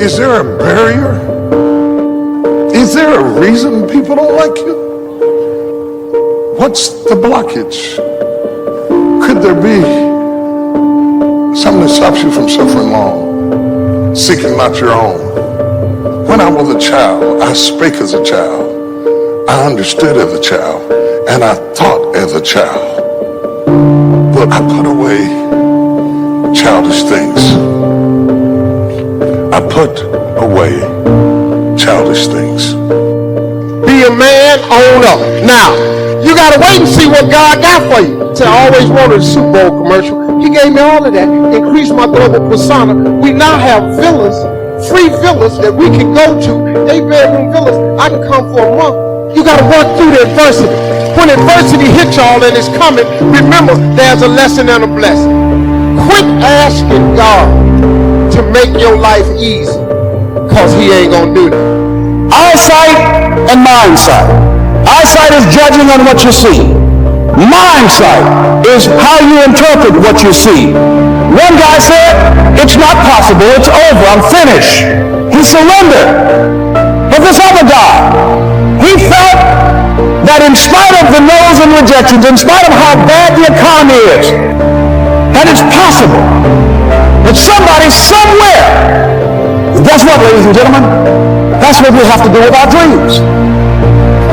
Is there a barrier? Is there a reason people don't like you? What's the blockage? Could there be something that stops you from suffering long, seeking not your own? When I was a child, I spake as a child, I understood as a child, and I thought as a child. But I put away childish things. I put away childish things. Be a man, own up. Now, you gotta wait and see what God got for you. So I always wanted a Super Bowl commercial. He gave me all of that, increased my global persona. We now have villas, free villas that we can go to. 8-bedroom villas. I can come for a month. You gotta work through the adversity. When adversity hits y'all and it's coming, remember there's a lesson and a blessing. Quit asking God to make your life easy, cause he ain't gonna do that. Eyesight and mindsight. Eyesight is judging on what you see. Mindsight is how you interpret what you see. One guy said, it's not possible, it's over, I'm finished. He surrendered. But this other guy, he felt that in spite of the no's and rejections, in spite of how bad the economy is, that it's possible that somebody somewhere, guess what, ladies and gentlemen? That's what we have to do with our dreams.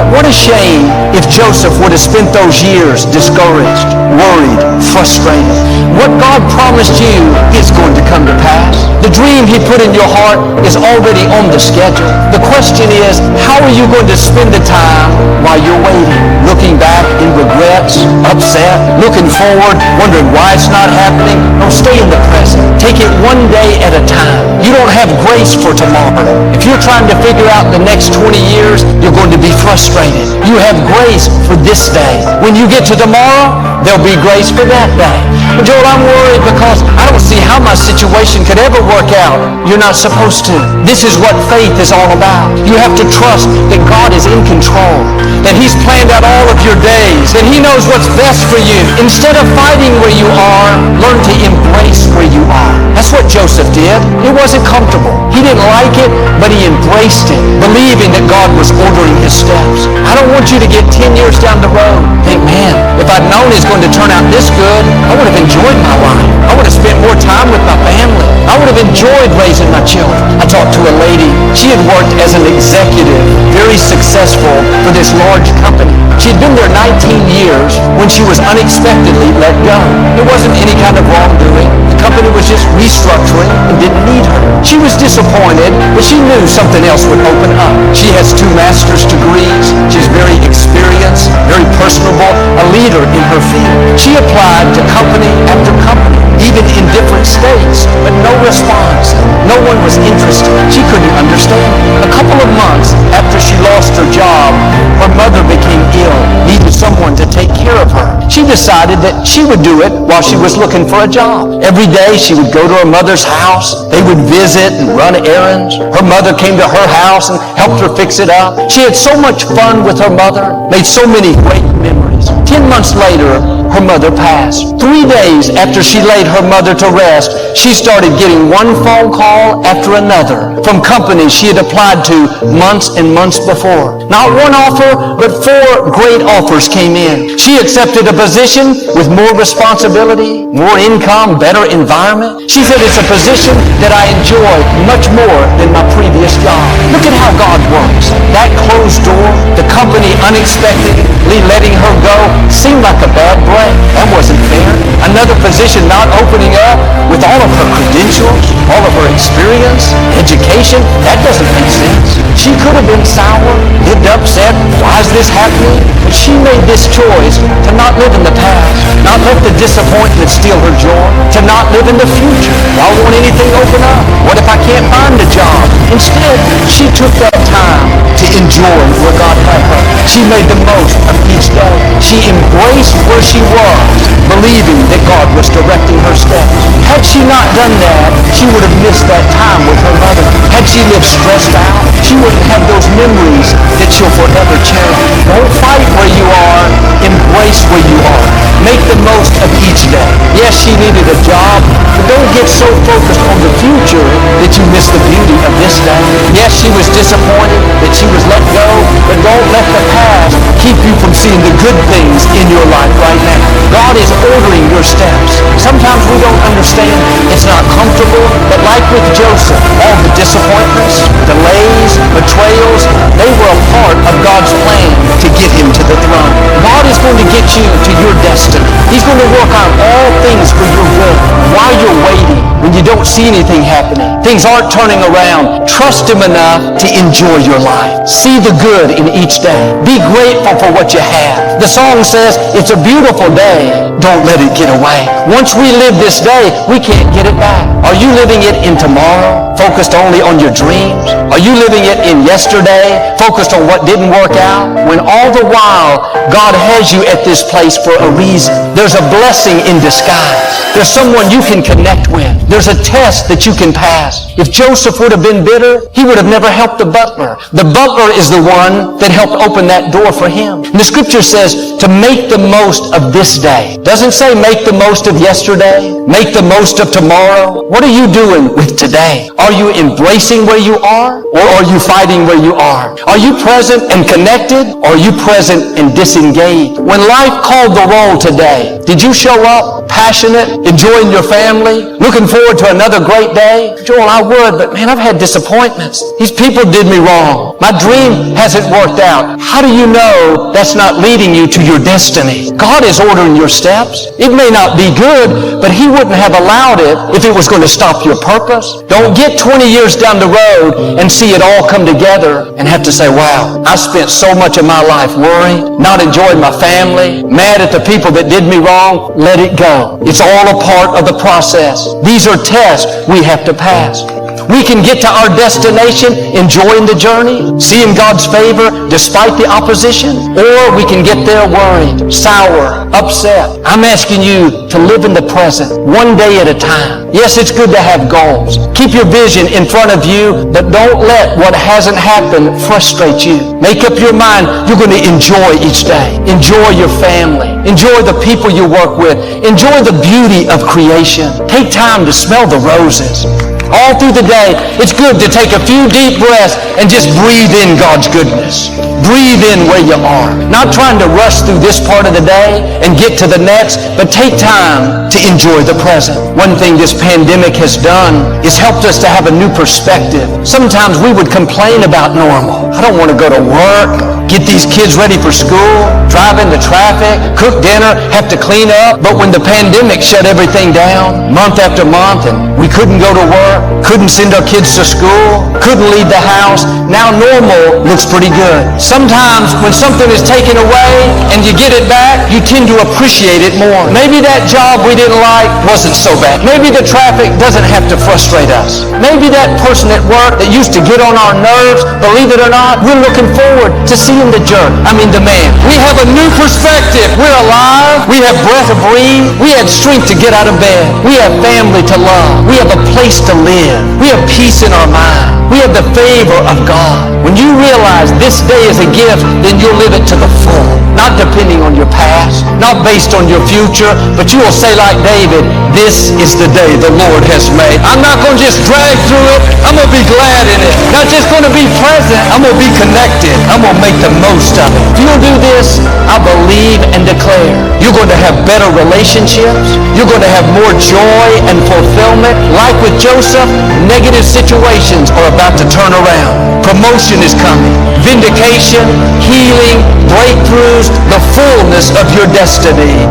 What a shame if Joseph would have spent those years discouraged, worried, frustrated. What God promised you is going to come to pass. The dream he put in your heart is already on the schedule. The question is, how are you going to spend the time while you're waiting? Looking back in regrets, upset, looking forward, wondering why it's not happening? No, stay in the present. Take it one day at a time. You don't have grace for tomorrow. If you're trying to figure out the next 20 years, you're going to be frustrated. You have grace for this day. When you get to tomorrow, there'll be grace for that day. But Joel, I'm worried because I don't see how my situation could ever work out. You're not supposed to. This is what faith is all about. You have to trust that God is in control, that he's planned out all of your days, that he knows what's best for you. Instead of fighting where you are, learn to embrace where you are. That's what Joseph did. It wasn't comfortable. He didn't like it, but he embraced it, believing that God was ordering his steps. I don't want you to get 10 years down the road, think, man, if I'd known it's going to turn out this good, I would have enjoyed my life. I would have spent more time with my family. I would have enjoyed raising my children. I talked to a lady. She had worked as an executive, very successful for this large company. She had been there 19 years when she was unexpectedly let go. It wasn't any kind of wrongdoing. The company was just restructuring and didn't need her. She was disappointed, but she knew something else would open up. She has 2 master's degrees. She's very experienced, very personable, a leader in her field. She applied to company after company, even in different states, but no response. No one was interested. She couldn't understand. A couple of months after she lost her job, her mother became ill, needed someone to take care of her. She decided that she would do it while she was looking for a job. Every day she would go to her mother's house. They would visit and run errands. Her mother came to her house and helped her fix it up. She had so much fun with her mother, made so many great memories. 10 months later, her mother passed. 3 days after she laid her mother to rest, she started getting one phone call after another from companies she had applied to months and months before. Not one offer, but 4 great offers came in. She accepted a position with more responsibility, more income, better environment. She said, it's a position that I enjoy much more than my previous job. Look at how God works. That closed door, the company unexpectedly letting her go, seemed like a bad break. That wasn't fair. Another position not opening up with all of her credentials, all of her experience, education. That doesn't make sense. She could have been sour, lived upset. Why is this happening? But she made this choice to not live in the past, not let the disappointment steal her joy, to not live in the future. Why won't anything open up? What if I can't find a job? Instead, she took that time to enjoy where God had her. She made the most of each day. She embraced where she was, believing that God was directing her steps. Had she not done that, she would have missed that time with her mother. Had she lived stressed out, she wouldn't have those memories that she'll forever cherish. Don't fight where you are. Embrace where you are. Make the most of each day. Yes, she needed a job, but don't get so focused on the future that you miss the beauty of this day. Yes, she was disappointed that she was let go, but don't let the past keep you from seeing the good things in your life right now. God is ordering your steps. Sometimes we don't understand. It's not comfortable, but like with Joseph, all the disappointments, delays, betrayals, they were a part of God's plan to get him to the throne. God is going to get you to your destiny. He's going to work out all things for your good. While you're waiting, when you don't see anything happening, things aren't turning around, trust him enough to enjoy your life. See the good in each day. Be grateful for what you have. The song says, it's a beautiful day. Don't let it get away. Once we live this day, we can't get it back. Are you living it in tomorrow, focused only on your dreams? Are you living it in yesterday, focused on what didn't work out? When all the while, God has you at this place for a reason. There's a blessing in disguise. There's someone you can connect with. There's a test that you can pass. If Joseph would have been bitter, he would have never helped the butler. The butler is the one that helped open that door for him. And the scripture says to make the most of this day. Doesn't say make the most of yesterday, make the most of tomorrow. What are you doing with today? Are you embracing where you are, or are you fighting where you are? Are you present and connected, or are you present and disengaged? When life called the roll today, did you show up passionate, enjoying your family, looking forward to another great day? Joel, I would, but man, I've had disappointments. These people did me wrong. My dream hasn't worked out. How do you know that's not leading you to your destiny? God is ordering your steps. It may not be good, but he wouldn't have allowed it if it was going to stop your purpose. Don't get 20 years down the road and see it all come together and have to say, wow, I spent so much of my life worried, not enjoying my family, mad at the people that did me wrong. Let it go. It's all a part of the process. These are tests we have to pass. We can get to our destination enjoying the journey, seeing God's favor despite the opposition, or we can get there worried, sour, upset. I'm asking you to live in the present, one day at a time. Yes, it's good to have goals. Keep your vision in front of you, but don't let what hasn't happened frustrate you. Make up your mind you're going to enjoy each day. Enjoy your family. Enjoy the people you work with. Enjoy the beauty of creation. Take time to smell the roses. All through the day, it's good to take a few deep breaths and just breathe in God's goodness. Breathe in where you are. Not trying to rush through this part of the day and get to the next, but take time to enjoy the present. One thing this pandemic has done is helped us to have a new perspective. Sometimes we would complain about normal. I don't want to go to work, get these kids ready for school, drive into traffic, cook dinner, have to clean up. But when the pandemic shut everything down, month after month, and we couldn't go to work, couldn't send our kids to school, couldn't leave the house, now normal looks pretty good. Sometimes when something is taken away and you get it back, you tend to appreciate it more. Maybe that job we didn't like wasn't so bad. Maybe the traffic doesn't have to frustrate us. Maybe that person at work that used to get on our nerves, believe it or not, we're looking forward to seeing the man. We have a new perspective. We're alive. We have breath to breathe. We have strength to get out of bed. We have family to love. We have a place to live. We have peace in our mind. We have the favor of God. When you realize this day is a gift, then you'll live it to the full. Not depending on your past, not based on your future, but you will say like David, this is the day the Lord has made. I'm not going to just drag through it. I'm going to be glad in it. Not just going to be present. I'm going to be connected. I'm going to make the most of it. If you'll do this, I believe and declare you're going to have better relationships. You're going to have more joy and fulfillment. Like with Joseph, negative situations are about to turn around. Promotion is coming. Vindication, healing, breakthroughs, the fullness of your destiny.